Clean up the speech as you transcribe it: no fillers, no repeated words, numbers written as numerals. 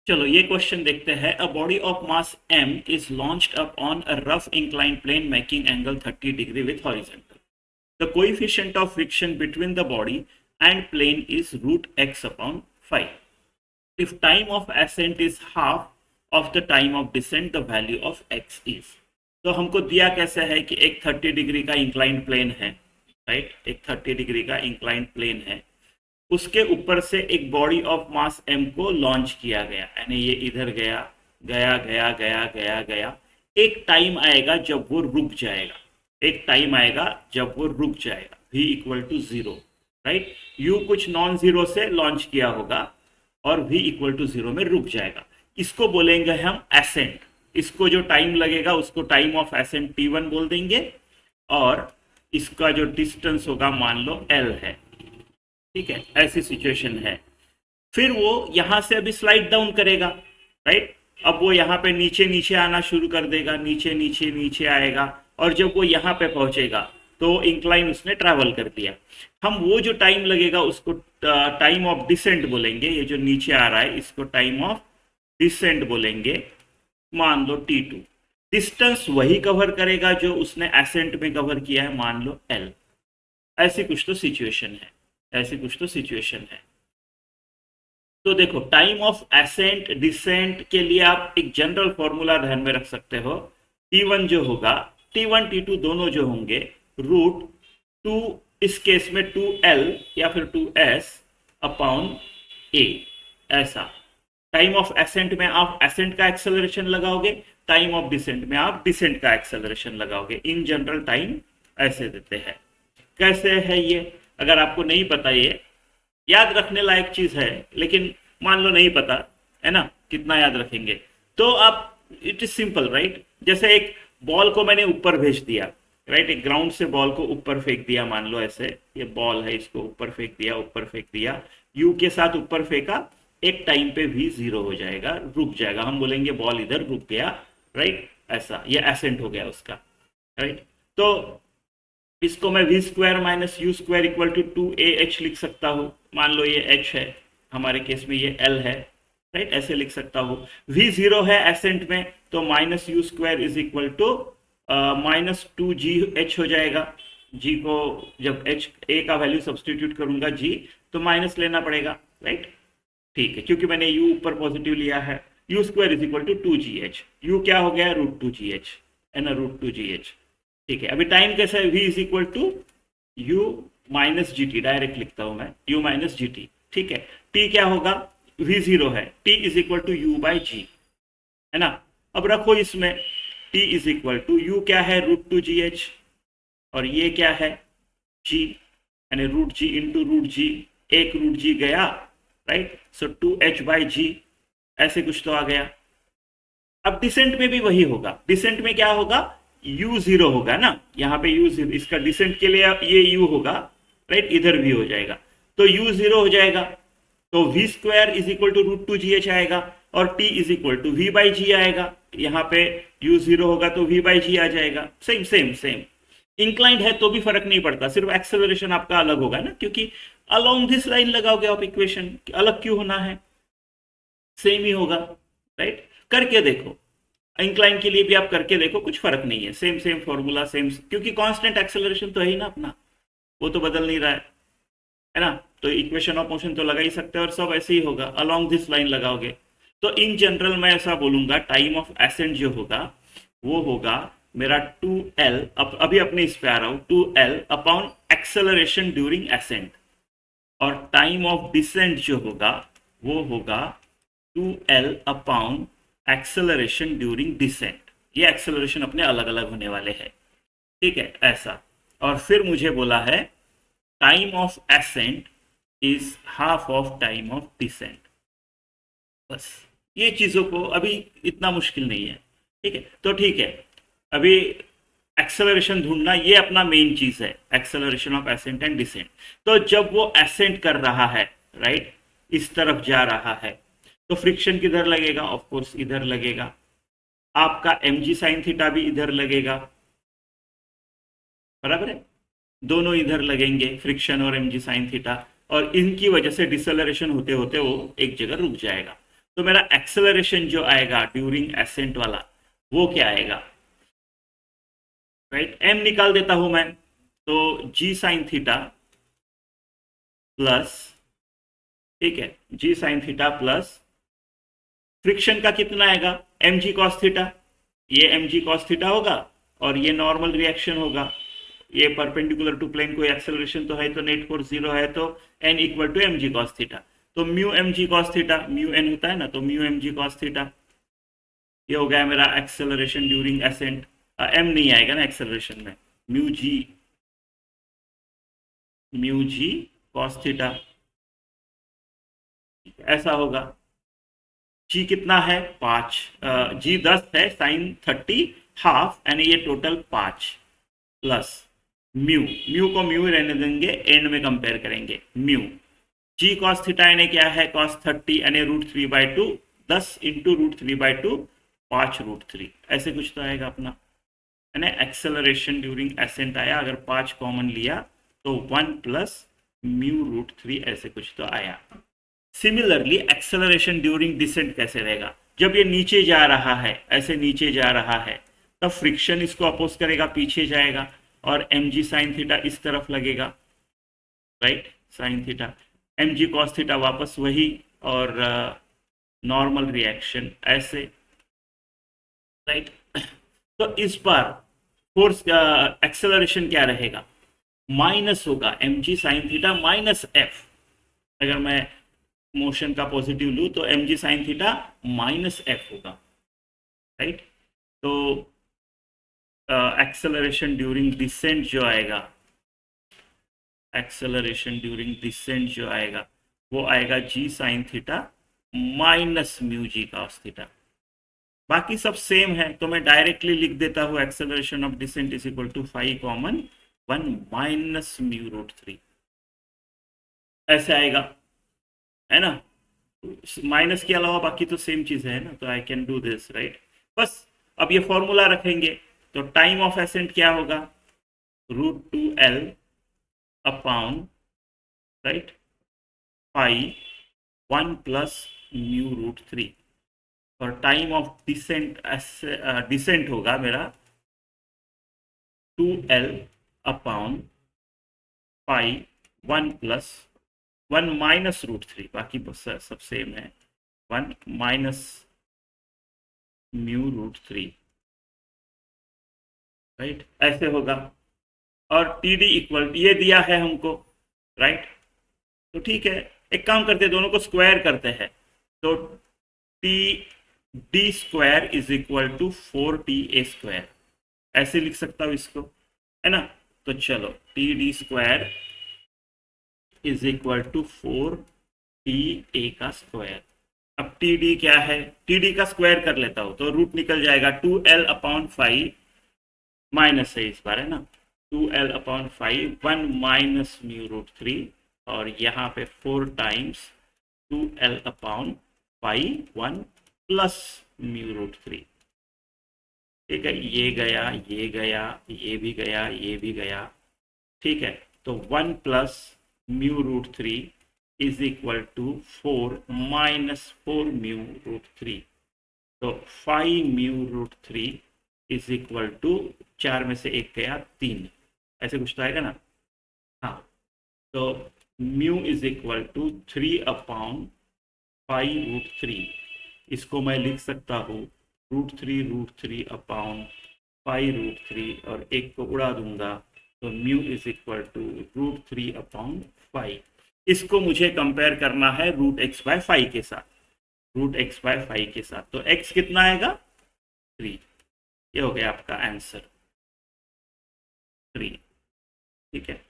चलो ये क्वेश्चन देखते हैं। A body of mass m is launched up on a rough inclined plane making angle 30 degree with horizontal. The coefficient of friction between the body and plane is root x upon 5. If time of ascent is half of the time of descent, the value of x is. तो हमको दिया कैसे है कि एक 30 degree का inclined plane है, right. एक 30 डिग्री का इंक्लाइंड प्लेन है, उसके ऊपर से एक बॉडी ऑफ मास m को लॉन्च किया गया, यानी ये इधर गया गया गया गया गया गया. एक टाइम आएगा जब वो रुक जाएगा, एक टाइम आएगा जब वो रुक जाएगा, v equal to 0, right. u कुछ नॉन जीरो से लॉन्च किया होगा और v इक्वल टू 0 में रुक जाएगा. इसको बोलेंगे हम एसेंट. इसको जो टाइम लगेगा उसको टाइम ऑफ एसेंट t1 बोल देंगे, और इसका जो डिस्टेंस होगा मान लो l है. ठीक है, ऐसी सिचुएशन है. फिर वो यहां से अभी स्लाइड डाउन करेगा, राइट. अब वो यहाँ पे नीचे नीचे आना शुरू कर देगा, नीचे नीचे नीचे आएगा, और जब वो यहाँ पे पहुंचेगा तो इंक्लाइन उसने ट्रैवल कर दिया. हम वो जो टाइम लगेगा उसको टाइम ऑफ डिसेंट बोलेंगे. ये जो नीचे आ रहा है इसको टाइम ऑफ डिसेंट बोलेंगे, मान लो t2. डिस्टेंस वही कवर करेगा जो उसने एसेंट में कवर किया है, मान लो l. ऐसी कुछ तो सिचुएशन है, ऐसी कुछ तो सिचुएशन है. तो देखो, टाइम ऑफ एसेंट डिसेंट के लिए आप एक जनरल फॉर्मूला ध्यान में रख सकते हो. t1 जो होगा, t1 t2 दोनों जो होंगे, रूट 2, इस केस में 2l या फिर 2s अपॉन a. ऐसा टाइम ऑफ एसेंट में आप एसेंट का एक्सेलरेशन लगाओगे, टाइम ऑफ डिसेंट में आप डिसेंट का एक्सेलरेशन लगाओगे. इन जनरल टाइम ऐसे देते हैं. कैसे है ये, अगर आपको नहीं पता, ये याद रखने लायक चीज है, लेकिन मान लो नहीं पता है ना, कितना याद रखेंगे. तो आप, इट इज सिंपल, राइट. जैसे एक बॉल को मैंने ऊपर भेज दिया, राइट. एक ग्राउंड से बॉल को ऊपर फेंक दिया, मान लो ऐसे ये बॉल है, इसको ऊपर फेंक दिया, ऊपर फेंक दिया, यू के साथ ऊपर फेंका. एक टाइम पे भी 0 हो जाएगा, रुक जाएगा. हम बोलेंगे बॉल इधर रुक गया, राइट. ऐसा ये एसेंट हो गया उसका, राइट. तो इसको मैं v square minus u square equal to 2ah लिख सकता हूँ. मान लो ये h है, हमारे केस में ये l है, राइट. ऐसे लिख सकता हूँ. v 0 है एसेंट में, तो minus u square is equal to minus 2gh हो जाएगा. g को जब h a का वैल्यू सब्सटीट्यूट करूंगा g, तो माइनस लेना पड़ेगा, राइट. ठीक है, क्योंकि मैंने u ऊपर पॉजिटिव लिया है. U square is equal to 2gh. u क्या हो गया, रूट 2gh, है ना, रूट 2gh. ठीक है, अभी टाइम कैसा है, v is equal to u minus g t, direct लिखता हूं मैं, u माइनस जी टी. ठीक है, t क्या होगा, v 0 है, t is equal to u by g, है ना. अब रखो इसमें t is equal to u क्या है, रूट 2gh, और ये क्या है, g, यानी root g into root g. एक रूट g गया, right. So 2h by g, ऐसे कुछ तो आ गया. अब डिसेंट में भी वही होगा. डिसेंट में क्या होगा, u 0 होगा ना, यहाँ पे u 0, इसका डिसेंट के लिए ये u होगा, राइट. इधर भी हो जाएगा, तो u 0 हो जाएगा, तो v square is equal to root 2gh आएगा, और t is equal to v by g आएगा. यहाँ पे u 0 होगा तो v बाई जी आ जाएगा. Same same same. इंक्लाइंड है तो भी फर्क नहीं पड़ता, सिर्फ एक्सेलरेशन आपका अलग होगा ना, क्योंकि अलोंग दिस लाइन लगाओगे आप इक्वेशन, अलग क्यों होना है, सेम ही होगा, राइट. करके देखो, इंक्लाइन के लिए भी आप करके देखो, कुछ फर्क नहीं है. सेम सेम फॉर्मूला, सेम, क्योंकि कांस्टेंट एक्सेलरेशन तो है ही ना अपना, वो तो बदल नहीं रहा है ना. तो इक्वेशन ऑफ मोशन तो लगा ही सकते हैं, और सब ऐसे ही होगा, अलोंग दिस लाइन लगाओगे. तो इन जनरल मैं ऐसा बोलूंगा, टाइम ऑफ एसेंट जो होगा वो होगा मेरा 2l, अभी अपने इस पे आ रहा हूं, 2l upon acceleration during ascent. और टाइम ऑफ डिसेंट जो होगा वो होगा 2l upon acceleration during descent. ये एक्सेलरेशन अपने अलग अलग होने वाले हैं, ठीक है, ऐसा. और फिर मुझे बोला है time of ascent is half of time of descent. बस ये चीजों को अभी इतना मुश्किल नहीं है, ठीक है. तो ठीक है, अभी एक्सेलरेशन ढूंढना ये अपना मेन चीज है, acceleration of ascent and descent. तो जब वो एसेंट कर रहा है, राइट, इस तरफ जा रहा है, तो फ्रिक्शन किधर लगेगा, ऑफ कोर्स इधर लगेगा. आपका mg साइन थीटा भी इधर लगेगा, बराबर है, दोनों इधर लगेंगे, फ्रिक्शन और mg साइन थीटा, और इनकी वजह से डिसेलरेशन होते होते वो एक जगह रुक जाएगा. तो मेरा एक्सेलरेशन जो आएगा ड्यूरिंग एसेंट वाला वो क्या आएगा, राइट। एम निकाल देता हूं मैं, तो जी साइन थीटा प्लस, ठीक है, g sine theta plus friction का कितना आएगा, एम जी कॉस थीटा, ये एम जी कॉस थीटा होगा और ये नॉर्मल रिएक्शन होगा, ये परपेंडिकुलर टू प्लेन कोई एक्सेलरेशन तो है, तो नेट फोर्स 0 है, तो N equal to m g cos theta. तो mu m g cos theta, mu N होता है ना, तो mu m g cos theta, ये हो गया मेरा एक्सेलरेशन ड्यूरिंग एसेंट। एम नहीं आएगा ना एक्सेलरेशन में, म्यू जी कॉस थीटा, ऐसा होगा। जी कितना है 5, जी 10 है, साइन 30 हाफ, यानी ये टोटल 5 प्लस म्यू, म्यू को म्यू रहने देंगे, एंड में कंपेयर करेंगे, म्यू जी कॉस थीटा यानी क्या है, कॉस 30 यानी √3/2, 10 इंटू √3/2, 5√3, ऐसे कुछ तो आएगा अपना, यानी एक्सेलरेशन ड्यूरिंग एसेंट आया, अगर 5 कॉमन लिया तो 1 प्लस μ√3 ऐसे कुछ तो आया। सिमिलरली एक्सेलरेशन ड्यूरिंग डिसेंट कैसे रहेगा, जब ये नीचे जा रहा है, ऐसे नीचे जा रहा है, तब फ्रिक्शन इसको अपोज करेगा, पीछे जाएगा, और एम जी साइन थीटा इस तरफ लगेगा, right, sine theta, m g cos theta वापस वही, और नॉर्मल रिएक्शन ऐसे, राइट। तो इस बार फोर्स एक्सेलरेशन क्या रहेगा, माइनस होगा m g sine theta minus f, अगर मैं मोशन का पॉजिटिव लूँ तो m g sine theta minus f होगा, राइट। तो एक्सेलरेशन ड्यूरिंग डिसेंट जो आएगा, एक्सेलरेशन ड्यूरिंग डिसेंट जो आएगा वो आएगा g sine theta minus mu g cos theta. बाकी सब सेम है, तो मैं डायरेक्टली लिख देता हूँ acceleration of descent is equal to 5 common 1 minus μ√3, ऐसे आएगा, है ना। माइनस के अलावा बाकी तो सेम चीज है ना, तो I can do this, right. बस अब ये फॉर्मूला रखेंगे, तो टाइम ऑफ एसेंट क्या होगा, √2L अपॉन, राइट, पाई 1 प्लस μ√3, और टाइम ऑफ डिसेंट, डिसेंट होगा मेरा 2L upon pi 1 plus 1 minus √3, बाकी सब सेम है, 1 माइनस μ√3, राइट, ऐसे होगा। और टी डी इक्वल ये दिया है हमको, राइट, तो ठीक है, एक काम करते हैं, दोनों को स्क्वायर करते हैं, तो t d square is equal to 4TA², ऐसे लिख सकता हूँ इसको, है ना। तो चलो t d square is equal to 4TA का स्क्वायर। अब टी डी क्या है, टी डी का स्क्वायर कर लेता हूँ तो रूट निकल जाएगा, 2L अपॉन 5 माइनस है इस बार, है ना, 2L अपॉन 5 1 माइनस μ√3, और यहाँ पे 4 टाइम्स 2L अपॉन 5 1 प्लस μ√3, ठीक है, ये गया, ये गया, ये भी गया, ये भी गया, ठीक है। तो 1 plus μ√3 is equal to 4 minus 4 μ√3, तो 5 μ√3 इज इक्वल टू 4 में से 1 गया 3, ऐसे कुछ तो आएगा ना, हाँ। तो mu is equal to 3 upon 5√3, इसको मैं लिख सकता हूँ √3 अपॉन 5√3, और 1 को उड़ा दूंगा, तो mu is equal to √3 upon 5। इसको मुझे कंपेयर करना है √x/5 के साथ, √x/5 के साथ, तो x कितना आएगा 3, ये हो गया आपका आंसर 3, ठीक है।